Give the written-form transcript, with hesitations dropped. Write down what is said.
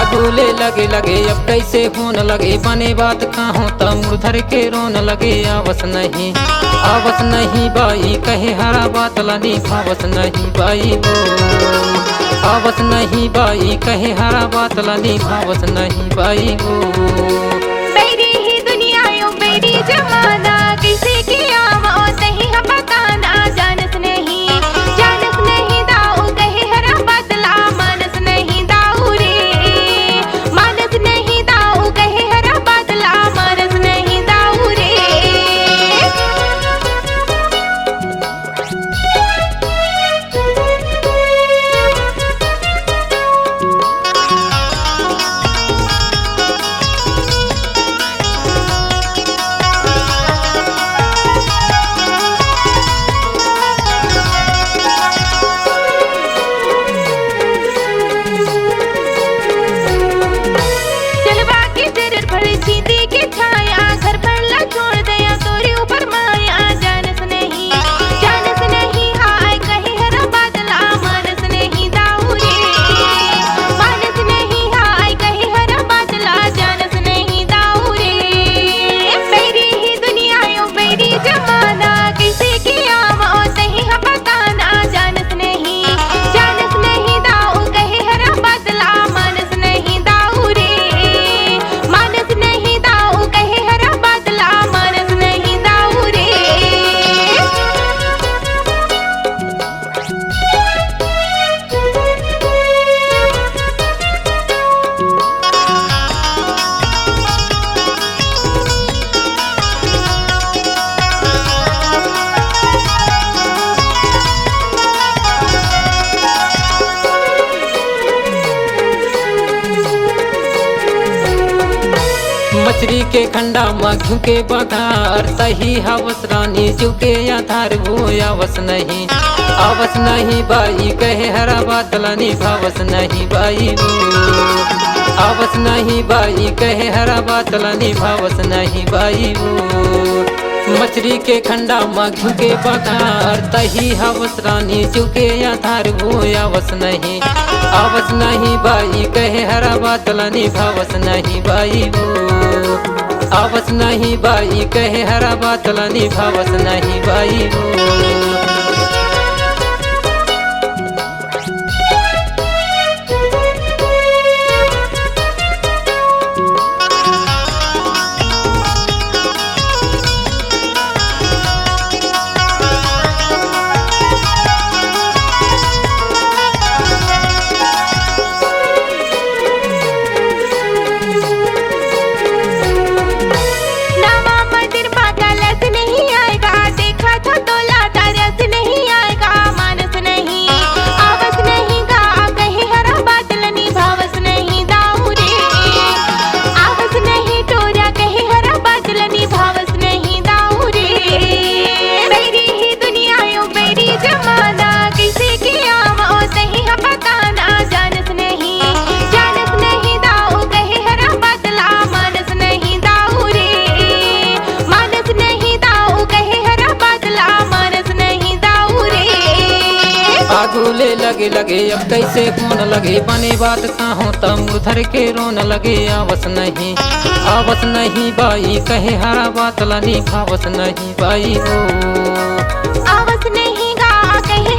आगूले लगे लगे अब कैसे होन लगे, बने बात कहो त मुरधर के रोन लगे। आवस नहीं बाई कहे हरा बात लानी, भावस नहीं बाई वो। आवस नहीं बाई कहे हरा बात लानी, भावस नहीं बाई वो। मेरी ही दुनिया यो मेरी जमाना, किसी की आवाज़ नहीं है बताना। जानस नहीं दाऊ कहे हरा बदला, मानस नहीं दाऊ रे। मानस नहीं दाऊ कहे हरा बदला, मानस नहीं दाऊ रे। मछली के खंडा मधु के बघार, सही हवस रानी झुके आधार वो। आवस नहीं बाई कहे हरा बात लानी, भावस नहीं बाई वो। आवस नहीं बाई कहे हरा बात लानी, भावस नहीं बाई वो। मछली के खंडा मधु के बघार, तही हवस रानी झुके आधार वो। आवस नहीं बाई कहे हरा बात लानी, भावस नहीं बाई वो। आवस नहीं बाई कहे हरा बात लानी, भावस नहीं बाई वो। आगूले लगे लगे अब कैसे होन लगे, बने बात कहो त मुरधर के रोन लगे। आवस नहीं बाई कहे हरा बात लानी, भावस नहीं बाई वो। आवस नहीं गा कहे